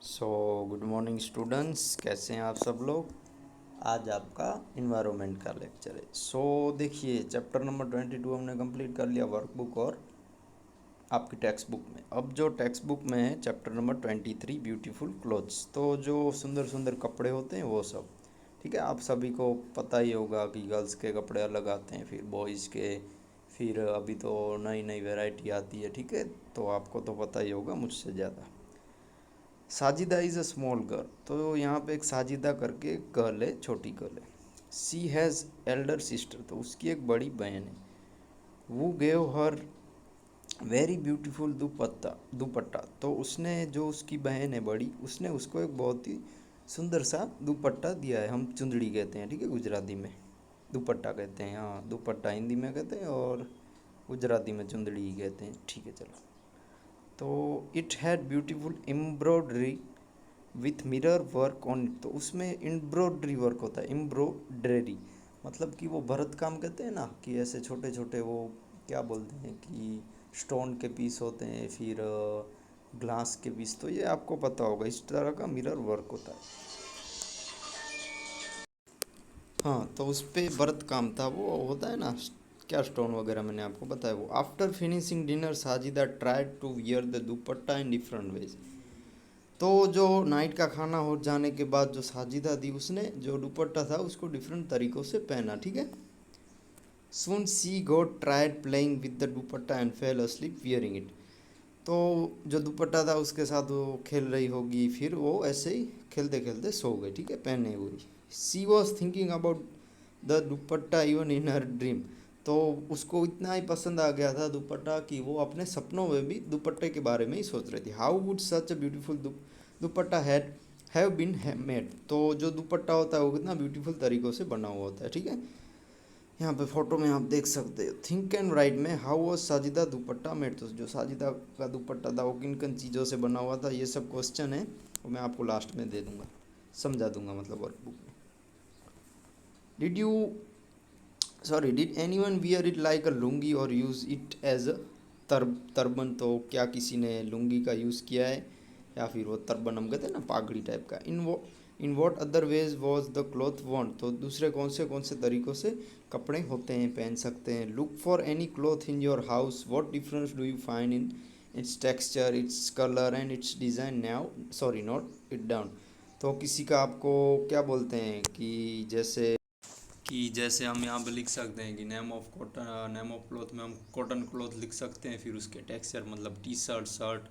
So good morning students, कैसे हैं आप सब लोग। आज आपका इन्वायरमेंट का लेक्चर है। देखिए, चैप्टर नंबर 22 हमने कंप्लीट कर लिया वर्कबुक और आपकी टेक्स्ट बुक में। अब जो टेक्स्ट बुक में है चैप्टर नंबर 23 ब्यूटीफुल क्लोथ्स, तो जो सुंदर सुंदर कपड़े होते हैं वो सब। ठीक है, आप सभी को पता ही होगा कि गर्ल्स के कपड़े अलग आते हैं, फिर बॉयज़ के, फिर अभी तो नई नई वैरायटी आती है। ठीक है, तो आपको तो पता ही होगा मुझसे ज़्यादा। Sajida is a small girl, तो यहाँ पे एक साजिदा करके एक गर्ल है, छोटी गर्ल है। सी हैज़ एल्डर सिस्टर, तो उसकी एक बड़ी बहन है। वो गेव हर वेरी ब्यूटीफुल दुपट्टा, तो उसने, जो उसकी बहन है बड़ी, उसने उसको एक बहुत ही सुंदर सा दुपट्टा दिया है। हम चुंदड़ी कहते हैं, ठीक है, गुजराती में दुपट्टा कहते हैं। हाँ, दुपट्टा हिंदी में कहते हैं और गुजराती में चुंदड़ी ही कहते हैं। ठीक है, चलो। तो it had beautiful embroidery with mirror work on it, तो उसमें एम्ब्रॉयडरी वर्क होता है। एम्ब्रॉयडरी मतलब कि वो भरत काम कहते हैं ना, कि ऐसे छोटे छोटे वो क्या बोलते हैं कि स्टोन के पीस होते हैं, फिर ग्लास के पीस, तो ये आपको पता होगा, इस तरह का मिरर वर्क होता है। हाँ, तो उस पे भरत काम था, वो होता है ना, क्या स्टोन वगैरह, मैंने आपको बताया वो। After finishing dinner Sajida tried to wear the dupatta in different ways, तो जो नाइट का खाना हो जाने के बाद जो साजिदा थी, उसने जो दुपट्टा था उसको डिफरेंट तरीक़ों से पहना। ठीक है। Soon she got tried playing with the dupatta and fell asleep wearing it, तो जो दुपट्टा था उसके साथ वो खेल रही होगी, फिर वो ऐसे ही खेलते खेलते सो गई। ठीक है, पहने हुई। She was thinking about the dupatta even in her dream, तो उसको इतना ही पसंद आ गया था दुपट्टा कि वो अपने सपनों में भी दुपट्टे के बारे में ही सोच रही थी। How would such a beautiful dupatta have been made, तो जो दुपट्टा होता है वो कितना ब्यूटीफुल तरीक़ों से बना हुआ होता है। ठीक है, यहाँ पे फोटो में आप देख सकते हो। थिंक एंड राइट में how was Sajida dupatta made, तो जो साजिदा का दुपट्टा था वो किन किन चीज़ों से बना हुआ था, ये सब क्वेश्चन है, और मैं आपको लास्ट में दे दूंगा, समझा दूंगा, मतलब वर्कबुक में। Did you did any one wear it like a lungi और यूज़ इट एज अ तरबन, तो क्या किसी ने लुंगी का यूज़ किया है, या फिर वो तरबन हम कहते हैं ना, पागड़ी टाइप का। In what other ways was the cloth want, तो दूसरे कौन से तरीक़ों से कपड़े होते हैं, पहन सकते हैं। Look for any cloth in your house, what difference do you find in its texture, its colour and it's design now, note it down, तो किसी का आपको क्या बोलते हैं कि जैसे हम यहाँ पे लिख सकते हैं कि नेम ऑफ क्लॉथ में हम कॉटन क्लॉथ लिख सकते हैं, फिर उसके टेक्सचर मतलब टी शर्ट शर्ट,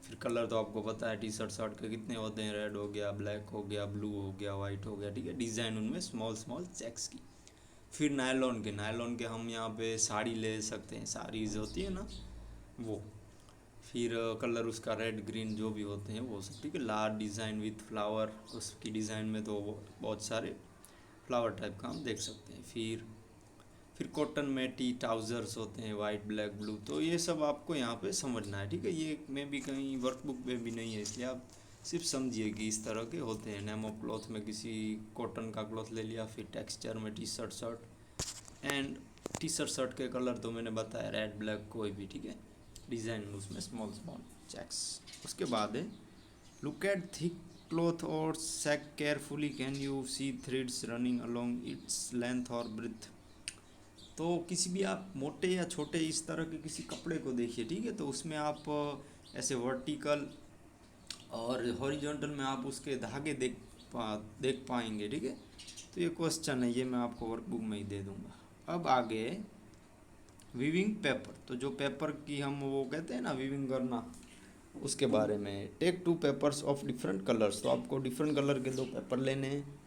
फिर कलर तो आपको पता है टी शर्ट शर्ट के कितने होते हैं, रेड हो गया, ब्लैक हो गया, ब्लू हो गया, वाइट हो गया। ठीक है, डिज़ाइन उनमें स्मॉल स्मॉल चेक्स की। फिर नायलॉन के हम यहाँ पे साड़ी ले सकते हैं, साड़ीज होती है ना वो। फिर कलर उसका रेड ग्रीन जो भी होते हैं वो सब। ठीक है, लार्ज डिज़ाइन विथ फ्लावर, उसकी डिज़ाइन में तो बहुत सारे फ्लावर टाइप का हम देख सकते हैं। फिर कॉटन में टी ट्राउज़र्स होते हैं, वाइट ब्लैक ब्लू, तो ये सब आपको यहाँ पे समझना है। ठीक है, ये में भी कहीं वर्कबुक में भी नहीं है, इसलिए आप सिर्फ समझिए कि इस तरह के होते हैं। नेम ऑफ क्लॉथ में किसी कॉटन का क्लॉथ ले लिया, फिर टेक्सचर में T shirt shirt, and T shirt shirt के कलर तो मैंने बताया, रेड ब्लैक कोई भी। ठीक है, डिज़ाइन में उसमें स्मॉल स्मॉल चेक्स। उसके बाद है look at thick cloth or sack carefully, can you see threads running along its length or breadth, तो किसी भी आप मोटे या छोटे इस तरह के किसी कपड़े को देखिए। ठीक है, तो उसमें आप ऐसे वर्टिकल और हॉरिजॉन्टल में आप उसके धागे देख पाएंगे। ठीक है, तो ये क्वेश्चन है, ये मैं आपको वर्कबुक में ही दे दूंगा। अब आगे वीविंग पेपर, तो जो पेपर की हम वो कहते हैं ना वीविंग करना, उसके बारे में। Take two papers of different colours, तो आपको डिफरेंट कलर के दो पेपर लेने हैं।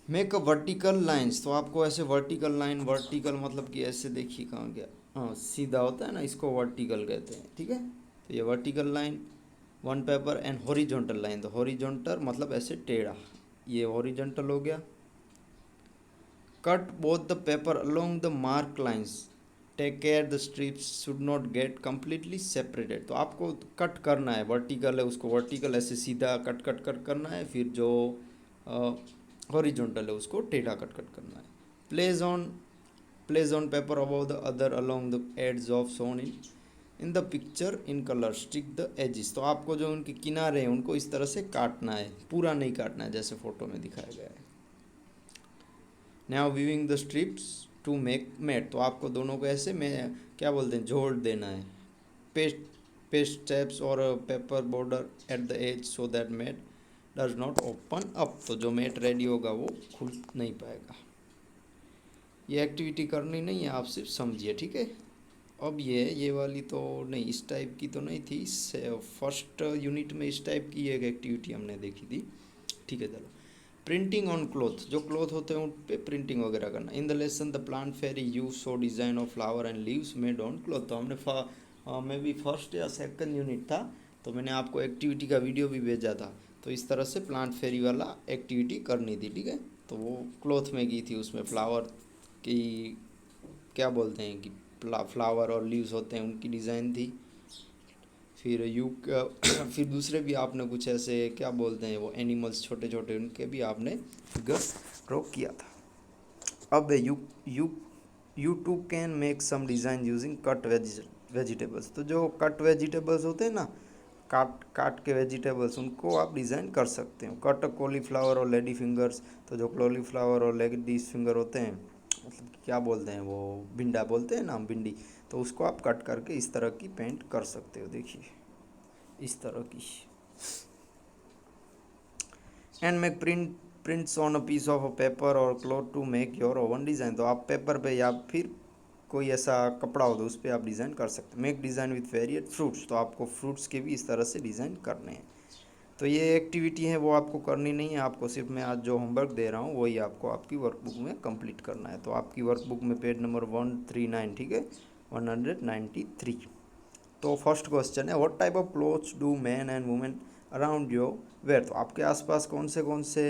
मेक अ वर्टिकल लाइंस, तो आपको ऐसे वर्टिकल लाइन, वर्टिकल मतलब कि ऐसे देखिए कहाँ गया, हाँ सीधा होता है ना, इसको वर्टिकल कहते हैं। ठीक है, तो ये vertical line one paper, and horizontal line, तो हॉरिजॉन्टल मतलब ऐसे टेढ़ा, ये हॉरिजॉन्टल हो गया। Cut both the paper along the mark lines, take care the strips should not get completely separated, तो आपको कट करना है, वर्टिकल है उसको वर्टिकल ऐसे सीधा कट कट कट करना है, फिर जो हॉरिजॉन्टल है उसको टेढ़ा कट कट करना है। Place on paper above the other along the edges of shown in in the picture in colour, stick the edges. तो आपको जो उनके किनारे हैं उनको इस तरह से काटना है, पूरा नहीं काटना है जैसे फोटो में दिखाया गया है। Now weaving the strips to make mat. तो आपको दोनों को ऐसे में क्या बोलते हैं, जोड़ देना है। पेस्ट पेस्ट स्टेप्स और paper border at the edge so that mat does not open up. तो जो मैट रेडी होगा वो खुल नहीं पाएगा। ये एक्टिविटी करनी नहीं है, आप सिर्फ समझिए, ठीक है। अब ये वाली तो नहीं, इस टाइप की तो नहीं थी। फर्स्ट यूनिट में इस टाइप की एक एक्टिविटी हमने देखी थी, ठीक है। चलो, प्रिंटिंग ऑन क्लोथ, जो क्लोथ होते हैं उन पे प्रिंटिंग वगैरह करना। In the lesson the plant fairy use so design of flower and leaves made on cloth. तो हमने मे बी फर्स्ट या सेकंड यूनिट था, तो मैंने आपको एक्टिविटी का वीडियो भी भेजा था। तो इस तरह से प्लांट फेरी वाला एक्टिविटी करनी थी, ठीक है। तो वो क्लोथ में की थी, उसमें फ्लावर की क्या बोलते हैं कि फ्लावर और लीव्स होते हैं उनकी डिज़ाइन थी। फिर फिर दूसरे भी आपने कुछ ऐसे क्या बोलते हैं वो एनिमल्स छोटे छोटे, उनके भी आपने फिगर ड्रॉ किया था। अब you too can make some design using cut vegetables. तो जो कट वेजिटेबल्स होते हैं ना, काट काट के वेजिटेबल्स, उनको आप डिज़ाइन कर सकते हो। कट कॉलीफ्लावर और लेडी फिंगर्स। तो जो कॉलीफ्लावर और लेडी फिंगर होते हैं, मतलब क्या बोलते हैं वो, भिंडा बोलते हैं ना, भिंडी। तो उसको आप कट करके इस तरह की पेंट कर सकते हो, देखिए इस तरह की। And make prints on a piece of a paper और cloth to make your own design. तो आप पेपर पे या फिर कोई ऐसा कपड़ा हो तो उस पर आप डिज़ाइन कर सकते हैं। Make design with variate fruits. तो आपको फ्रूट्स के भी इस तरह से डिज़ाइन करने हैं। तो ये एक्टिविटी है वो आपको करनी नहीं है, आपको सिर्फ मैं आज जो होमवर्क दे रहा हूँ वही आपको आपकी वर्कबुक में कंप्लीट करना है। तो आपकी वर्कबुक में पेज नंबर 139, ठीक है, 193। तो फर्स्ट क्वेश्चन है, what type of clothes do man and women around your wear. तो आपके आसपास कौन से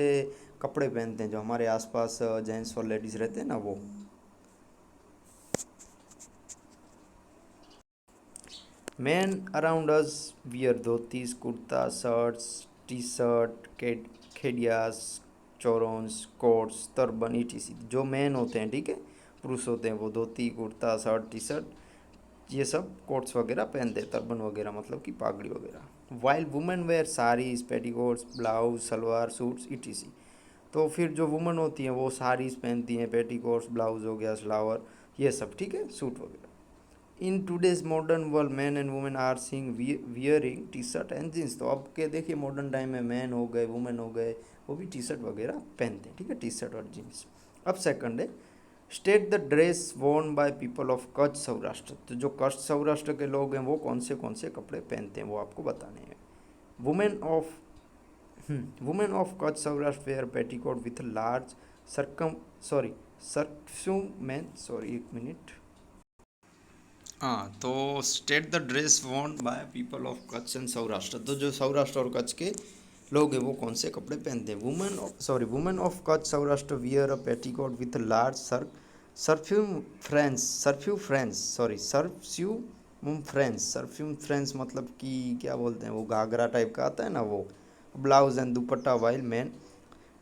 कपड़े पहनते हैं जो हमारे आसपास जेंट्स और लेडीज़ रहते हैं ना वो। Men around us wear dhotis, kurta, shirts, T shirt, kediyas, chorons, coats, turban, ETC. जो मैन होते हैं, ठीक है, पुरुष होते हैं, वो dhoti, kurta, shirt, T shirt, ये सब कोट्स वगैरह पहनते हैं, तरबन वगैरह मतलब कि पगड़ी वगैरह। While women wear saris, petticoats, blouse, salwar suits, ETC. तो फिर जो वुमेन होती हैं वो साड़ीज़ पहनती हैं, पेटीकोट्स, ब्लाउज हो गया, सलवार, ये सब, ठीक है, सूट वगैरह। In today's modern world man and women are seeing wearing T shirt and jeans. तो अब के देखिए मॉडर्न टाइम में मैन हो गए, वुमेन हो गए, वो भी टी शर्ट वगैरह पहनते हैं, ठीक है, टी शर्ट और जीन्स। अब सेकंड है, state the dress worn by people of Kutch Saurashtra. तो जो कच्छ सौराष्ट्र के लोग हैं वो कौन से कपड़े पहनते हैं वो आपको बताने हैं। Women of Kutch Saurashtra wear petticoat with large sorry एक मिनट। हाँ, तो state the dress worn by people of Kutch and Saurashtra. तो जो सौराष्ट्र और कच्छ के लोग हैं वो कौन से कपड़े पहनते हैं। Women of Kutch Saurashtra wear a petticoat with large circumference frills मतलब कि क्या बोलते हैं वो, घाघरा टाइप का आता है ना वो, blouse and dupatta. While men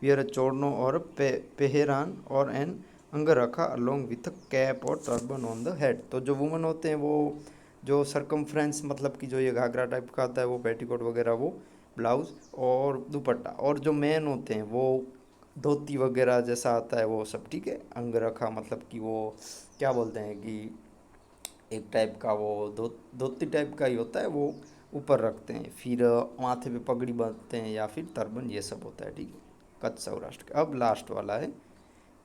wear a chorno और पेहरान और an angarkha along with cap और टर्बन ऑन द हेड। तो जो वुमन होते हैं वो जो सरकमफ्रेंस मतलब कि जो ये घाघरा टाइप का आता है वो पेटीकोट वगैरह, वो ब्लाउज और दुपट्टा। और जो मैन होते हैं वो धोती वगैरह जैसा आता है वो सब, ठीक है। अंगरखा मतलब कि वो क्या बोलते हैं कि एक टाइप का वो धोती टाइप का ही होता है, वो ऊपर रखते हैं। फिर माथे पे पगड़ी बांधते हैं या फिर तरबन, ये सब होता है, ठीक है, कच्छ सौराष्ट्र का। अब लास्ट वाला है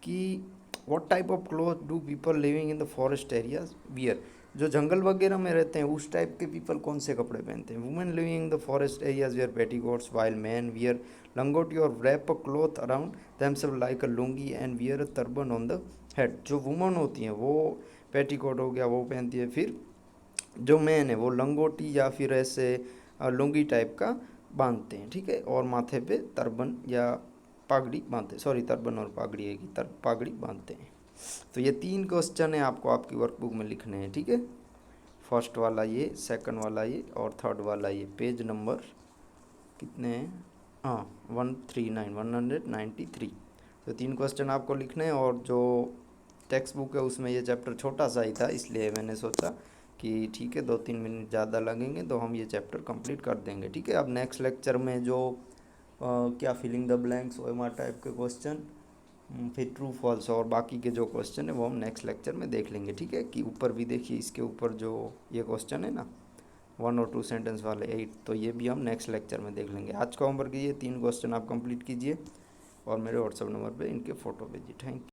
कि what type of cloth do people living in the forest areas wear. जो जंगल वगैरह में रहते हैं उस टाइप के पीपल कौन से कपड़े पहनते हैं। Women living in the forest areas wear petticoats while men wear langoti और wrap a cloth around themselves like a lungi and wear a turban on the head. जो वुमन होती हैं वो पेटीकोट हो गया वो पहनती है, फिर जो मैन है वो लंगोटी या फिर ऐसे लुंगी टाइप का बांधते हैं, ठीक है, और माथे पे तरबन या पगड़ी बांधते, सॉरी तरबन और पगड़ी है कि पगड़ी बांधते हैं। तो ये 3 क्वेश्चन है आपको आपकी वर्कबुक में लिखने हैं, ठीक है। फर्स्ट वाला ये, सेकंड वाला ये और थर्ड वाला ये। पेज नंबर कितने हैं, हाँ 193। तो 3 क्वेश्चन आपको लिखने हैं। और जो टेक्स्ट बुक है उसमें ये चैप्टर छोटा सा ही था, इसलिए मैंने सोचा कि ठीक है 2-3 मिनट ज़्यादा लगेंगे तो हम ये चैप्टर कंप्लीट कर देंगे। ठीक है, अब नेक्स्ट लेक्चर में जो क्या filling the blanks OMR type के क्वेश्चन, फिर ट्रू फॉल्स और बाकी के जो क्वेश्चन है वो हम नेक्स्ट लेक्चर में देख लेंगे। ठीक है, कि ऊपर भी देखिए इसके ऊपर जो ये क्वेश्चन है ना 1 और 2 सेंटेंस वाले 8, तो ये भी हम नेक्स्ट लेक्चर में देख लेंगे। आज का होमवर्क ये 3 क्वेश्चन आप कंप्लीट कीजिए और मेरे व्हाट्सअप नंबर पे इनके फ़ोटो भेजिए। Thank you.